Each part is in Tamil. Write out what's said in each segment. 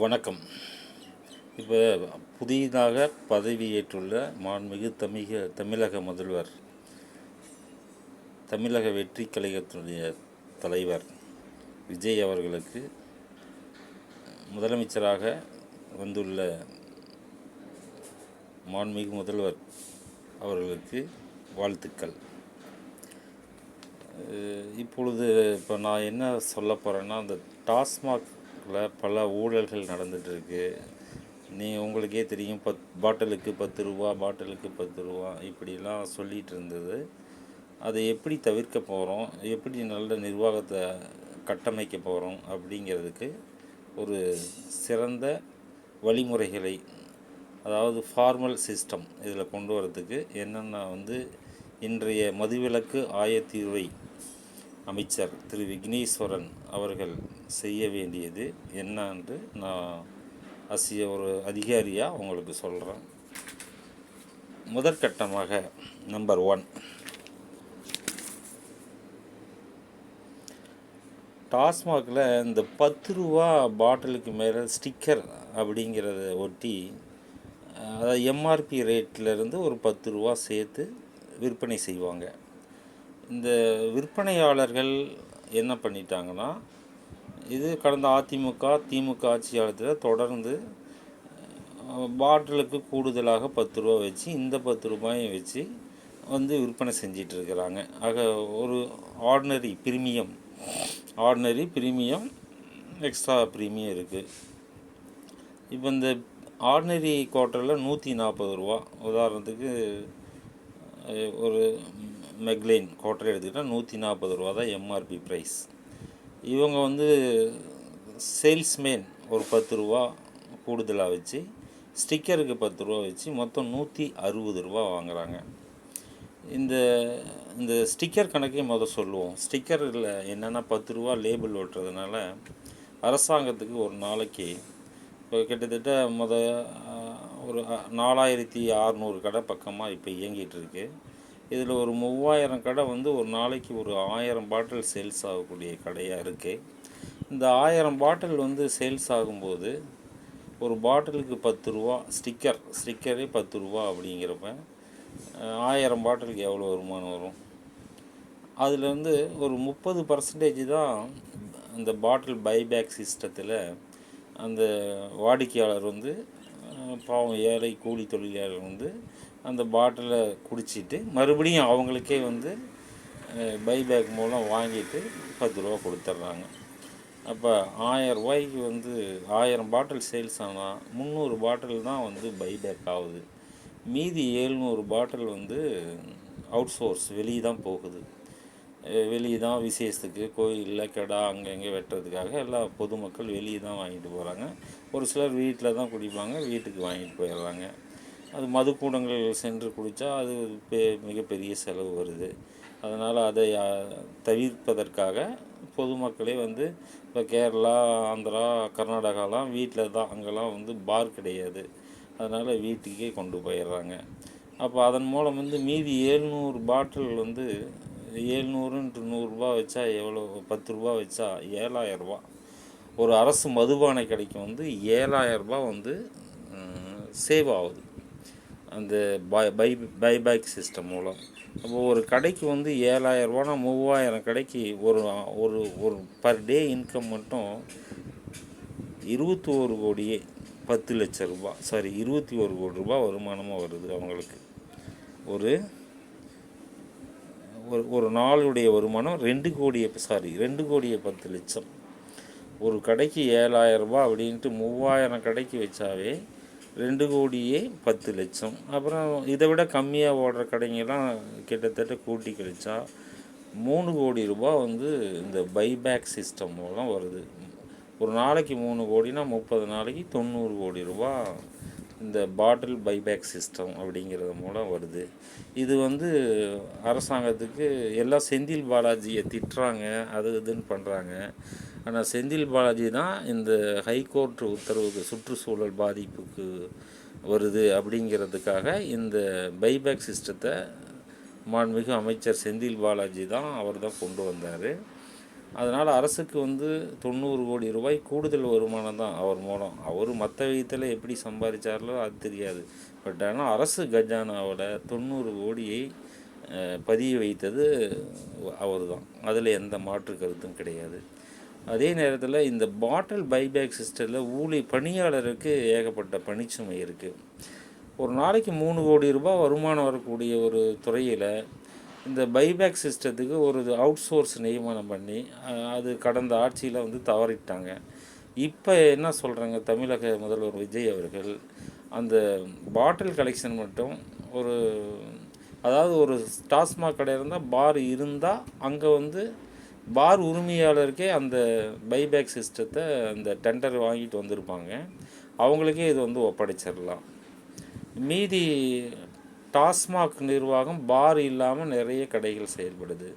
வணக்கம். இப்போ புதிதாக பதவியேற்றுள்ள மாண்புமிகு தமிழக முதல்வர், தமிழக வெற்றி கழகத்தினுடைய தலைவர் விஜய் அவர்களுக்கு முதலமைச்சராக வந்துள்ள மாண்புமிகு முதல்வர் அவர்களுக்கு வாழ்த்துக்கள். இப்பொழுது இப்போ நான் என்ன சொல்ல போகிறேன்னா, அந்த டாஸ்மாகில் பல ஊழல்கள் நடந்துகிட்ருக்கு. உங்களுக்கே தெரியும், பாட்டிலுக்கு 10 ரூபா, பாட்டிலுக்கு 10 ரூபா இப்படிலாம் சொல்லிகிட்டு இருந்தது. அதை எப்படி தவிர்க்க போகிறோம், எப்படி நல்ல நிர்வாகத்தை கட்டமைக்க போகிறோம் அப்படிங்கிறதுக்கு ஒரு சிறந்த வழிமுறைகளை, அதாவது ஃபார்மல் சிஸ்டம் இதில் கொண்டு வரதுக்கு என்னென்ன இன்றைய மதுவிலக்கு ஆயத்தீர்வை அமைச்சர் திரு விக்னேஸ்வரன் அவர்கள் செய்ய வேண்டியது என்னன்னு நான் ஒரு அதிகாரியாக உங்களுக்கு சொல்கிறேன். முதற்கட்டமாக நம்பர் 1, டாஸ்மாகில் இந்த 10 ரூபா பாட்டிலுக்கு மேலே ஸ்டிக்கர் அப்படிங்கிறத ஒட்டி, அதாவது எம்ஆர்பி ரேட்லேருந்து ஒரு 10 ரூபா சேர்த்து விற்பனை செய்வாங்க. இந்த விற்பனையாளர்கள் என்ன பண்ணிட்டாங்கன்னா, இது கடந்த அதிமுக திமுக ஆட்சி காலத்தில் தொடர்ந்து பாட்டிலுக்கு கூடுதலாக 10 ரூபா வச்சு, இந்த 10 ரூபாயும் வச்சு விற்பனை செஞ்சிட்ருக்கிறாங்க. ஆக ஒரு ஆர்டினரி ப்ரீமியம் எக்ஸ்ட்ரா ப்ரீமியம் இருக்குது. இப்போ இந்த ஆர்டினரி குவார்ட்டரில் 140 ரூபா, உதாரணத்துக்கு ஒரு மெக்லைன் குவார்ட்டர் எடுத்துக்கிட்டால் 140 ரூபா தான் எம்ஆர்பி ப்ரைஸ். இவங்க சேல்ஸ்மேன் ஒரு 10 ரூபா கூடுதலாக வச்சு, ஸ்டிக்கருக்கு 10 ரூபா வச்சு மொத்தம் 160 ரூபா வாங்குகிறாங்க. இந்த ஸ்டிக்கர் கணக்கே சொல்லுவோம். ஸ்டிக்கரில் என்னென்னா 10 ரூபா லேபிள் ஓட்டுறதுனால அரசாங்கத்துக்கு ஒரு நாளைக்கு இப்போ கிட்டத்தட்ட ஒரு 4600 கடை பக்கமாக இப்போ இயங்கிகிட்ருக்கு. இதில் ஒரு 3000 கடை ஒரு நாளைக்கு ஒரு 1000 பாட்டில் சேல்ஸ் ஆகக்கூடிய கடையாக இருக்குது. இந்த 1000 பாட்டில் சேல்ஸ் ஆகும்போது ஒரு பாட்டிலுக்கு 10 ரூபா, ஸ்டிக்கரே 10 ரூபா அப்படிங்கிறப்ப 1000 பாட்டிலுக்கு எவ்வளோ வருமானம் வரும்? அதில் ஒரு 30% தான் அந்த பாட்டில் பைபேக் சிஸ்டத்தில் அந்த வாடிக்கையாளர் பாவம் ஏழை கூலி தொழிலாளர் அந்த பாட்டிலை குடிச்சிட்டு மறுபடியும் அவங்களுக்கே பைபேக் மூலம் வாங்கிட்டு 10 ரூபா கொடுத்துட்றாங்க. அப்போ 1000 ரூபாய்க்கு 1000 பாட்டில் சேல்ஸ் ஆனால் 300 பாட்டில் தான் பைபேக் ஆகுது. மீதி 700 பாட்டில் அவுட் சோர்ஸ், வெளியே தான் போகுது. வெளியே தான் விசேஷத்துக்கு, கோயிலில் கெடா அங்கங்கே வெட்டுறதுக்காக எல்லா பொதுமக்கள் வெளியே தான் வாங்கிட்டு போகிறாங்க. ஒரு சிலர் வீட்டில் தான் குடிப்பாங்க, வீட்டுக்கு வாங்கிட்டு போயிடுறாங்க. அது மதுக்கூடங்கள் சென்று குடித்தா அது மிகப்பெரிய செலவு வருது. அதனால் அதை தவிர்ப்பதற்காக பொதுமக்களே இப்போ கேரளா, ஆந்திரா, கர்நாடகாலாம் வீட்டில் தான், அங்கெல்லாம் பார் கிடையாது. அதனால் வீட்டுக்கே கொண்டு போயிடுறாங்க. அப்போ அதன் மூலம் மீதி 700 பாட்டில் 700 × 100 ரூபா வச்சா எவ்வளோ? 10 ரூபா வச்சா 7000 ரூபா. ஒரு அரசு மதுபானை கடைக்கு 7000 ரூபா சேவ் ஆகுது அந்த பைபேக் சிஸ்டம் மூலம். அப்போ ஒரு கடைக்கு 7000 ரூபானா 3000 கடைக்கு ஒரு பர் டே இன்கம் மட்டும் 21 கோடியே 10 லட்சம் ரூபா, 21 கோடி ரூபா வருமானமாக வருது அவங்களுக்கு. ஒரு நாளுடைய வருமானம் 2 கோடியே 10 லட்சம். ஒரு கடைக்கு 7000 ரூபா அப்படின்ட்டு 3000 கடைக்கு வச்சாவே 2 கோடியே 10 லட்சம். அப்புறம் இதை விட கம்மியாக ஓடுற கடைங்கெல்லாம் கிட்டத்தட்ட கூட்டி கழிச்சா 3 கோடி ரூபா இந்த பைபேக் சிஸ்டம் மூலம் வருது. ஒரு நாளைக்கு 3 கோடினா 30 நாளைக்கு 90 கோடி ரூபா இந்த பாட்டில் பைபேக் சிஸ்டம் அப்படிங்கிறது மூலம் வருது. இது அரசாங்கத்துக்கு எல்லாம் செந்தில் பாலாஜியை திட்டுறாங்க, அது இதுன்னு பண்ணுறாங்க. ஆனால் செந்தில் பாலாஜி தான் இந்த ஹைகோர்ட் உத்தரவுக்கு சுற்றுச்சூழல் பாதிப்புக்கு வருது அப்படிங்கிறதுக்காக இந்த பைபேக் சிஸ்டத்தை மாண்புமிகு அமைச்சர் செந்தில் பாலாஜி தான் அவர் தான் கொண்டு வந்தார். அதனால் அரசுக்கு வந்து 90 கோடி ரூபாய் கூடுதல் வருமானம் தான் அவர் மூலம். அவர் மற்ற விதத்தில் எப்படி சம்பாதிச்சாரோ அது தெரியாது. பட் ஆனால் அரசு கஜானாவோட 90 கோடியை பதிய வைத்தது அவர் தான். அதில் எந்த மாற்று கருத்தும் கிடையாது. அதே நேரத்தில் இந்த பாட்டில் பைபேக் சிஸ்டத்தில் பணியாளருக்கு ஏகப்பட்ட பணிச்சுமை இருக்குது. ஒரு நாளைக்கு 3 கோடி ரூபாய் வருமானம் வரக்கூடிய ஒரு துறையில் இந்த பைபேக் சிஸ்டத்துக்கு ஒரு அவுட் சோர்ஸ் நியமனம் பண்ணி அது கடந்த ஆட்சியில் வந்து தவறிட்டாங்க. இப்போ என்ன சொல்கிறாங்க, தமிழக முதல்வர் விஜய் அவர்கள் அந்த பாட்டில் கலெக்ஷன் மட்டும் அதாவது ஒரு டாஸ்மாக் கடை இருந்தால் பார் இருந்தால் அங்கே வந்து பார் உரிமையாளருக்கே அந்த பைபேக் சிஸ்டத்தை அந்த டெண்டர் வாங்கிட்டு வந்திருப்பாங்க, அவங்களுக்கே இது வந்து ஒப்படைச்சிடலாம். மீதி டாஸ்மாக் நிர்வாகம் பார் இல்லாமல் நிறைய கடைகள் செயல்படுது.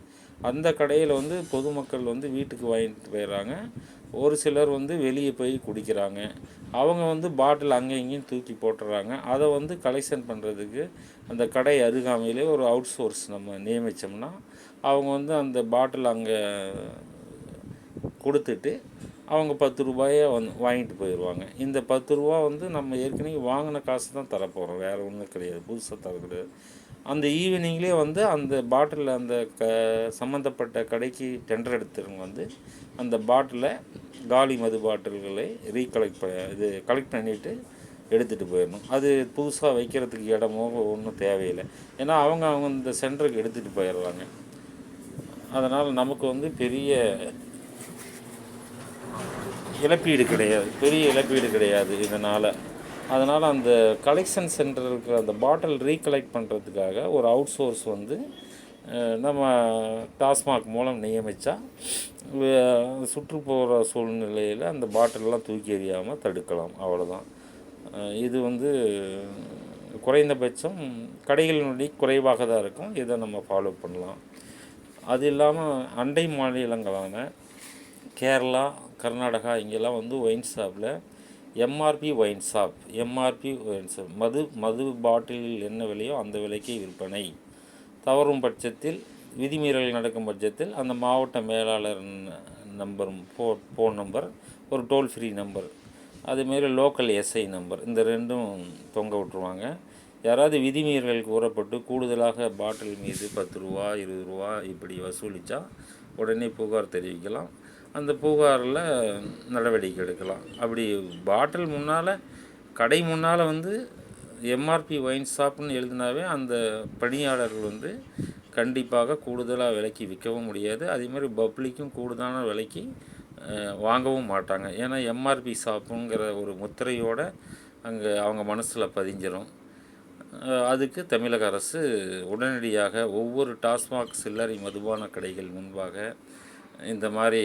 அந்த கடையில் வந்து பொதுமக்கள் வந்து வீட்டுக்கு வாங்கிட்டு போயிடுறாங்க. ஒரு சிலர் வந்து வெளியே போய் குடிக்கிறாங்க. அவங்க வந்து பாட்டில் அங்கே இங்கேயும் தூக்கி போட்டுறாங்க. அதை வந்து கலெக்ஷன் பண்ணுறதுக்கு அந்த கடை அருகாமையிலே ஒரு அவுட் சோர்ஸ் நம்ம நியமித்தோம்னா அவங்க வந்து அந்த பாட்டில் அங்கே கொடுத்துட்டு அவங்க 10 ரூபாயை வாங்கிட்டு போயிடுவாங்க. இந்த 10 ரூபா வந்து நம்ம ஏற்கனவே வாங்கின காசு தான் தரப்போகிறோம், வேறு ஒன்றும் கிடையாது, புதுசாக தர கிடையாது. அந்த ஈவினிங்லேயே வந்து அந்த பாட்டிலில் அந்த சம்மந்தப்பட்ட கடைக்கு டெண்டர் எடுத்துறவங்க வந்து அந்த பாட்டிலை காலி மது பாட்டில்களை கலெக்ட் பண்ணிவிட்டு எடுத்துகிட்டு போயிடணும். அது புதுசாக வைக்கிறதுக்கு இடமோ ஒன்றும் தேவையில்லை. ஏன்னா அவங்க இந்த சென்டருக்கு எடுத்துகிட்டு போயிடுறாங்க. அதனால் நமக்கு வந்து பெரிய இழப்பீடு கிடையாது இதனால். அதனால் அந்த கலெக்ஷன் சென்டருக்கு அந்த பாட்டில் ரீகலெக்ட் பண்ணுறதுக்காக ஒரு அவுட் சோர்ஸ் வந்து நம்ம டாஸ்மாக் மூலம் நியமித்தா சுற்றுப்புற சூழ்நிலையில் அந்த பாட்டிலெலாம் தூக்கி எறியாமல் தடுக்கலாம், அவ்வளோதான். இது வந்து குறைந்தபட்சம் கடைகளினுடைய குறைவாக தான் இருக்கும், இதை நம்ம ஃபாலோ பண்ணலாம். அது இல்லாமல் அண்டை மாநிலங்களான கேரளா, கர்நாடகா இங்கெல்லாம் வந்து ஒயின் ஷாப்பில் எம்ஆர்பி ஒயின் ஷாப் மது பாட்டிலில் என்ன விலையோ அந்த விலைக்கு விற்பனை. தவறும் பட்சத்தில், விதிமீறல் நடக்கும் பட்சத்தில் அந்த மாவட்ட மேலாளர் ஃபோன் நம்பர், ஒரு டோல் ஃப்ரீ நம்பர், அதுமாரி லோக்கல் எஸ்ஐ நம்பர், இந்த ரெண்டும் தொங்க விட்டுருவாங்க. யாராவது விதிமீறல் கூறப்பட்டு கூடுதலாக பாட்டில் மீது 10 ரூபா 20 ரூபா இப்படி வசூலித்தா உடனே புகார் தெரிவிக்கலாம். அந்த புகாரில் நடவடிக்கை எடுக்கலாம். அப்படி பாட்டில் கடை முன்னால் வந்து எம்ஆர்பி ஒயின் ஷாப்னு எழுதினாவே அந்த பணியாளர்கள் வந்து கண்டிப்பாக கூடுதலாக விலைக்கு விற்கவும் முடியாது. அதேமாதிரி பப்ளிக்கும் கூடுதலான விலைக்கு வாங்கவும் மாட்டாங்க. ஏன்னா எம்ஆர்பி ஷாப்புங்கிற ஒரு முத்திரையோடு அங்கே அவங்க மனசில் பதிஞ்சிடும். அதுக்கு தமிழக அரசு உடனடியாக ஒவ்வொரு டாஸ்மாக் சில்லறை மதுபான கடைகள் முன்பாக இந்த மாதிரி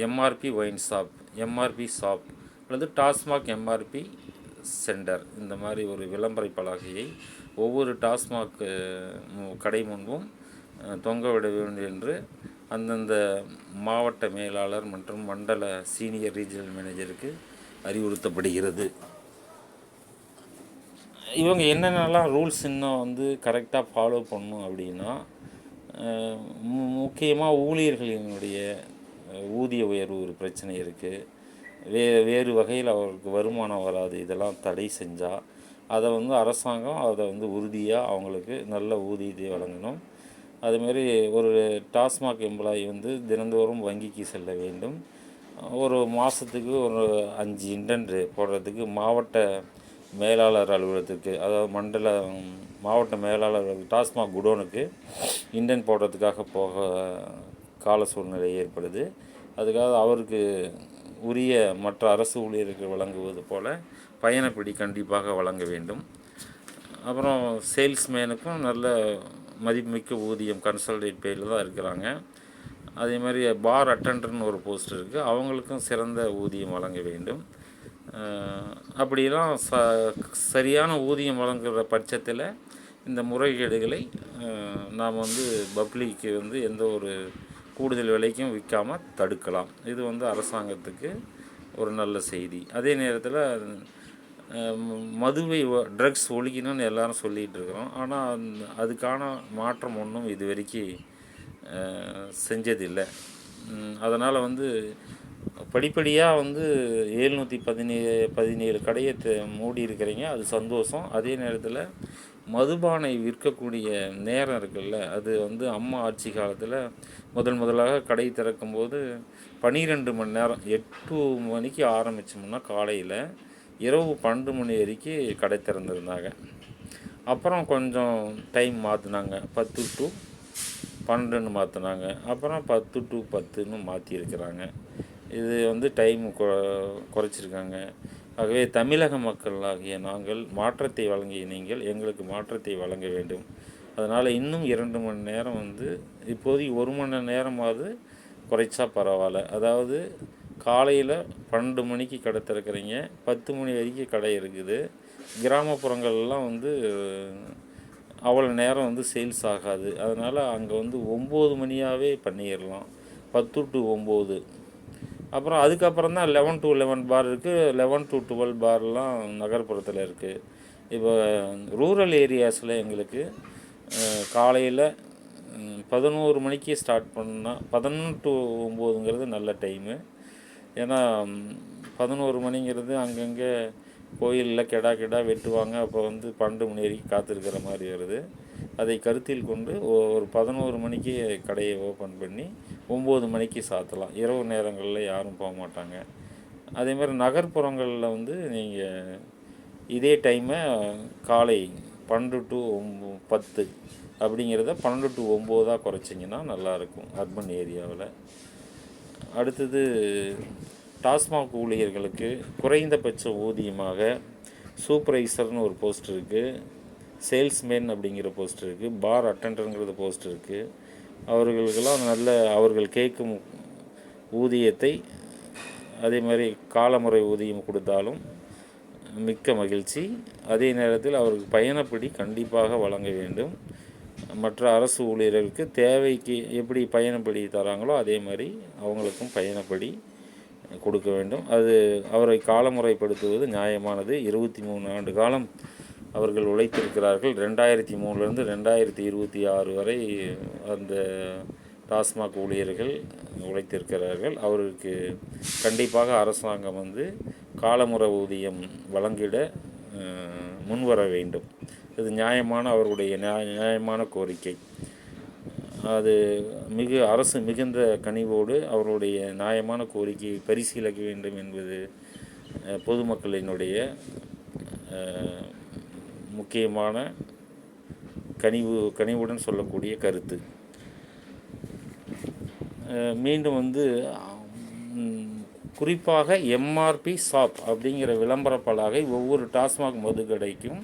MRP wine shop, MRP shop அல்லது டாஸ்மாக் எம்ஆர்பி சென்டர், இந்த மாதிரி ஒரு விளம்பர பலகையை ஒவ்வொரு டாஸ்மாக் கடை முன்பும் தொங்கவிட வேண்டும் என்று அந்தந்த மாவட்ட மேலாளர் மற்றும் மண்டல சீனியர் ரீஜனல் மேனேஜருக்கு அறிவுறுத்தப்படுகிறது. இவங்க என்னென்னலாம் ரூல்ஸ் இன்னும் வந்து கரெக்டாக ஃபாலோ பண்ணணும் அப்படின்னா, முக்கியமாக ஊழியர்களினுடைய ஊதிய உயர்வு ஒரு பிரச்சனை இருக்குது. வேறு வகையில் அவருக்கு வருமானம் வராது. இதெல்லாம் தடை செஞ்சால் அதை வந்து அரசாங்கம் அதை வந்து உறுதியாக அவங்களுக்கு நல்ல ஊதியத்தை வழங்கணும். அதுமாரி ஒரு டாஸ்மாக் எம்ப்ளாயி வந்து தினந்தோறும் வங்கிக்கு செல்ல வேண்டும். ஒரு மாதத்துக்கு ஒரு 5 இன்டென்ட் போடுறதுக்கு மாவட்ட மேலாளர் அலுவலகத்துக்கு, அதாவது மாவட்ட மேலாளர் டாஸ்மாக் குடோனுக்கு இன்டென்ட் போடுறதுக்காக கால சூழ்நிலை ஏற்படுது. அதுக்காக அவருக்கு உரிய மற்ற அரசு ஊழியருக்கு வழங்குவது போல் பயணப்பிடி கண்டிப்பாக வழங்க வேண்டும். அப்புறம் சேல்ஸ்மேனுக்கும் நல்ல மதிப்புமிக்க ஊதியம் கன்சல்டேட் பேயில் தான் இருக்கிறாங்க. அதே மாதிரி பார் அட்டண்டர்னு ஒரு போஸ்ட் இருக்குது, அவங்களுக்கும் சிறந்த ஊதியம் வழங்க வேண்டும். அப்படிலாம் சரியான ஊதியம் வழங்குகிற பட்சத்தில் இந்த முறைகேடுகளை நாம் வந்து பப்ளிக்கு வந்து எந்த ஒரு கூடுதல் விலைக்கும் விற்காமல் தடுக்கலாம். இது வந்து அரசாங்கத்துக்கு ஒரு நல்ல செய்தி. அதே நேரத்தில் ட்ரக்ஸ் ஒழிக்கணும்னு எல்லாரும் சொல்லிகிட்டு இருக்கிறோம். ஆனால் அதுக்கான மாற்றம் ஒன்றும் இது வரைக்கும் செஞ்சதில்லை. அதனால் வந்து படிப்படியாக வந்து 717 கடையை மூடி இருக்கிறீங்க, அது சந்தோஷம். அதே நேரத்தில் மதுபானை விற்கக்கூடிய நேரம் இருக்குல்ல, அது வந்து அம்மா ஆட்சி காலத்தில் முதலாக கடை திறக்கும்போது 12 மணி நேரம், 8 மணிக்கு ஆரம்பித்தோம்னா காலையில், இரவு 12 மணி வரைக்கும் கடை திறந்திருந்தாங்க. அப்புறம் கொஞ்சம் டைம் மாற்றினாங்க, 10 டு 12ன்னு மாற்றினாங்க. அப்புறம் 10 டு 10ன்னு மாற்றியிருக்கிறாங்க. இது வந்து டைம் குறைச்சிருக்காங்க. ஆகவே தமிழக மக்களாகிய நாங்கள் மாற்றத்தை வழங்கிய நீங்கள் எங்களுக்கு மாற்றத்தை வழங்க வேண்டும். அதனால் இன்னும் 2 மணி நேரம் வந்து இப்போதைக்கு 1 மணி நேரமாவது குறைச்சா பரவாயில்ல. அதாவது காலையில் 12 மணிக்கு கடை திறக்கிறீங்க, 10 மணி வரைக்கும் கடை இருக்குது. கிராமப்புறங்கள்லாம் வந்து அவ்வளோ நேரம் வந்து சேல்ஸ் ஆகாது. அதனால் அங்கே வந்து 9 மணியாகவே பண்ணிடலாம், 10 டு 9. அப்புறம் அதுக்கப்புறம் தான் 11 டு 11 பார் இருக்குது, 11 டு 12 பார்லாம் நகர்ப்புறத்தில் இருக்குது. இப்போ ரூரல் ஏரியாஸில் எங்களுக்கு காலையில் 11 மணிக்கு ஸ்டார்ட் பண்ணால் 11 டு 9ங்கிறது நல்ல டைமு. ஏன்னா 11 மணிங்கிறது அங்கங்கே கோயிலில் கெடா வெட்டுவாங்க, அப்போ வந்து 12 மணி வரைக்கும் காத்திருக்கிற மாதிரி வருது. அதை கருத்தில் கொண்டு ஒரு 11 மணிக்கு கடையை ஓப்பன் பண்ணி 9 மணிக்கு சாத்தலாம். இரவு நேரங்களில் யாரும் போக மாட்டாங்க. அதே மாதிரி நகர்ப்புறங்களில் வந்து நீங்கள் இதே டைமை காலை 12 டு 10 அப்படிங்கிறத 12 டு 9 குறைச்சிங்கன்னா நல்லாயிருக்கும் அர்பன் ஏரியாவில். அடுத்தது டாஸ்மாக் ஊழியர்களுக்கு குறைந்தபட்ச ஊதியமாக சூப்பர்வைசர்னு ஒரு போஸ்ட் இருக்குது, சேல்ஸ்மேன் அப்படிங்கிற போஸ்ட் இருக்குது, பார் அட்டெண்டருங்கிறது போஸ்ட் இருக்குது. அவர்களுக்கெல்லாம் நல்ல அவர்கள் கேட்கும் ஊதியத்தை அதே மாதிரி காலமுறை ஊதியம் கொடுத்தாலும் மிக்க மகிழ்ச்சி. அதே நேரத்தில் அவருக்கு பயணப்படி கண்டிப்பாக வழங்க வேண்டும். மற்ற அரசு ஊழியர்களுக்கு தேவைக்கு எப்படி பயணப்படி தராங்களோ அதே மாதிரி அவங்களுக்கும் பயணப்படி கொடுக்க வேண்டும். அது அவரை காலமுறைப்படுத்துவது நியாயமானது. 23 ஆண்டு காலம் அவர்கள் உழைத்திருக்கிறார்கள். 2003லேருந்து 2026 வரை அந்த டாஸ்மாக் ஊழியர்கள் உழைத்திருக்கிறார்கள். அவருக்கு கண்டிப்பாக அரசாங்கம் வந்து காலமுறை ஊதியம் வழங்கிட முன்வர வேண்டும். இது நியாயமான அவர்களுடைய நியாயமான கோரிக்கை. அது அரசு மிகுந்த கனிவோடு அவர்களுடைய நியாயமான கோரிக்கையை பரிசீலிக்க வேண்டும் என்பது பொதுமக்களினுடைய முக்கியமான கனிவுடன் சொல்லக்கூடிய கருத்து. மீண்டும் வந்து குறிப்பாக எம்ஆர்பி ஷாப் அப்படிங்கிற விளம்பர பலகை ஒவ்வொரு டாஸ்மாக் மதுக்கடைக்கும்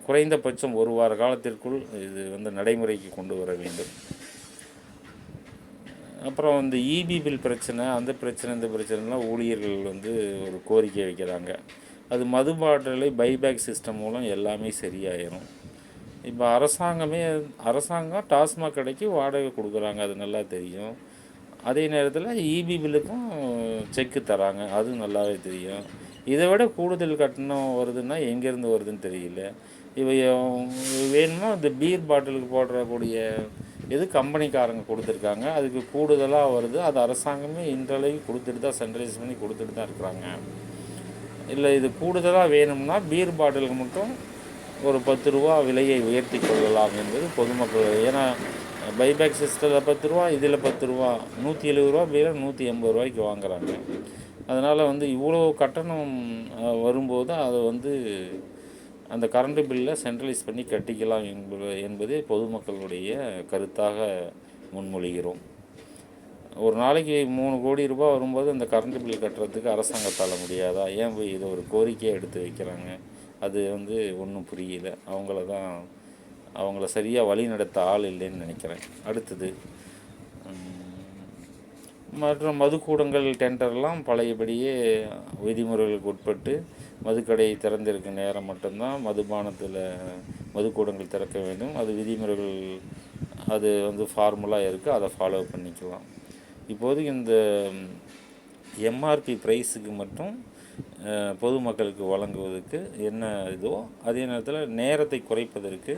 குறைந்தபட்சம் 1 வார காலத்திற்குள் இது வந்து நடைமுறைக்கு கொண்டு வர வேண்டும். அப்புறம் வந்து இபி பில் பிரச்சனை, அந்த பிரச்சனை இந்த பிரச்சனைலாம் ஊழியர்கள் வந்து ஒரு கோரிக்கை வைக்கிறாங்க. அது மது பாட்டிலை பைபேக் சிஸ்டம் மூலம் எல்லாமே சரியாயிரும். இப்போ அரசாங்கம் டாஸ்மாக் கடைக்கு வாடகை கொடுக்குறாங்க, அது நல்லா தெரியும். அதே நேரத்தில் இபி பில்லுக்கும் செக்கு தராங்க, அதுவும் நல்லாவே தெரியும். இதை விட கூடுதல் கட்டணம் வருதுன்னா எங்கேருந்து வருதுன்னு தெரியல. இப்போ வேணுமா இந்த பீர் பாட்டிலுக்கு போடக்கூடிய இது கம்பெனிக்காரங்க கொடுத்துருக்காங்க, அதுக்கு கூடுதலாக வருது. அது அரசாங்கமே இன்றளவுக்கு கொடுத்துட்டு தான், சென்ட்ரலைஸ் பண்ணி கொடுத்துட்டு தான் இருக்கிறாங்க. இல்லை இது கூடுதலாக வேணும்னா பீர் பாட்டிலுக்கு மட்டும் ஒரு 10 ரூபா விலையை உயர்த்தி கொள்ளலாம் என்பது பொதுமக்கள். ஏன்னா பைபேக் சிஸ்டத்தில் 10 ரூபா, இதில் 10 ரூபா, 170 ரூபா பில்லை 180 ரூபாய்க்கு வாங்குகிறாங்க. அதனால் வந்து இவ்வளோ கட்டணம் வரும்போது அதை வந்து அந்த கரண்ட்டு பில்லை சென்ட்ரலைஸ் பண்ணி கட்டிக்கலாம் என்பதே பொதுமக்களுடைய கருத்தாக முன்மொழிகிறோம். ஒரு நாளைக்கு 3 கோடி ரூபாய் வரும்போது அந்த கரண்ட்டு பில் கட்டுறதுக்கு அரசாங்கத்தால் முடியாதா? ஏன் போய் இதை ஒரு கோரிக்கையாக எடுத்து வைக்கிறாங்க? அது வந்து ஒன்றும் புரியல. அவங்கள சரியாக வழி நடத்த ஆள் இல்லைன்னு நினைக்கிறேன். அடுத்தது மற்ற மதுக்கூடங்கள் டெண்டர்லாம் பழையபடியே விதிமுறைகளுக்கு உட்பட்டு மதுக்கடை திறந்திருக்க நேரம் மட்டும்தான் மதுக்கூடங்கள் திறக்க வேண்டும். அது விதிமுறைகள், அது வந்து ஃபார்முலாக இருக்குது, அதை ஃபாலோ பண்ணிக்கலாம். இப்போது இந்த எம்ஆர்பி ப்ரைஸுக்கு மட்டும் பொதுமக்களுக்கு வழங்குவதற்கு என்ன இதோ, அதே நேரத்தில் நேரத்தை குறைப்பதற்கு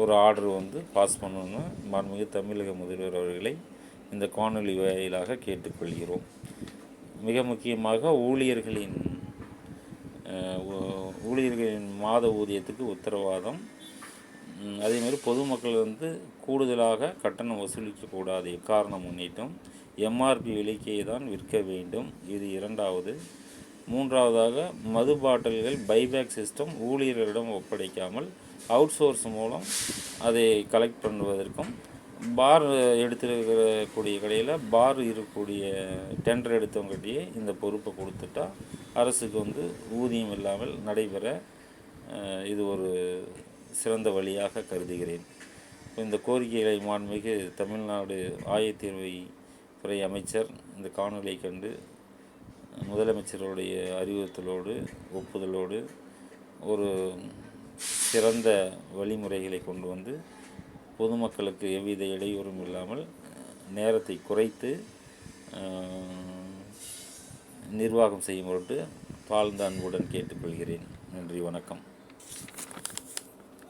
ஒரு ஆர்டர் வந்து பாஸ் பண்ணணும்னு மாண்புமிகு தமிழக முதல்வர் அவர்களை இந்த காணொளி வாயிலாக கேட்டுக்கொள்கிறோம். மிக முக்கியமாக ஊழியர்களின் மாத ஊதியத்துக்கு உத்தரவாதம், அதேமாதிரி பொதுமக்கள் வந்து கூடுதலாக கட்டணம் வசூலிக்கக்கூடாது, எக்காரணம் முன்னிட்டும் எம்ஆர்பி விலைக்கே தான் விற்க வேண்டும். இது 2வது. 3வதாக மது பாட்டில்கள் பைபேக் சிஸ்டம் ஊழியர்களிடம் ஒப்படைக்காமல் அவுட் சோர்ஸ் மூலம் அதை கலெக்ட் பண்ணுவதற்கும், பார் எடுத்துருக்கக்கூடிய கடையில் பார் இருக்கக்கூடிய டெண்டர் எடுத்தவங்ககிட்டயே இந்த பொறுப்பை கொடுத்துட்டா அரசுக்கு வந்து ஊதியம் இல்லாமல் நடைபெற இது ஒரு சிறந்த வழியாக கருதுகிறேன். இந்த கோரிக்கைகளை மாண்புமிகு தமிழ்நாடு ஆயத்தீர்வைத்துறை அமைச்சர் இந்த காணொலியை கண்டு முதலமைச்சருடைய அறிவுறுத்தலோடு ஒப்புதலோடு ஒரு சிறந்த வழிமுறைகளை கொண்டு வந்து பொதுமக்களுக்கு எவ்வித இடையூறும் இல்லாமல் நேரத்தை குறைத்து நிர்வாகம் செய்யும் பொருட்டு தாழ்ந்த அன்புடன் கேட்டுக்கொள்கிறேன். நன்றி, வணக்கம்.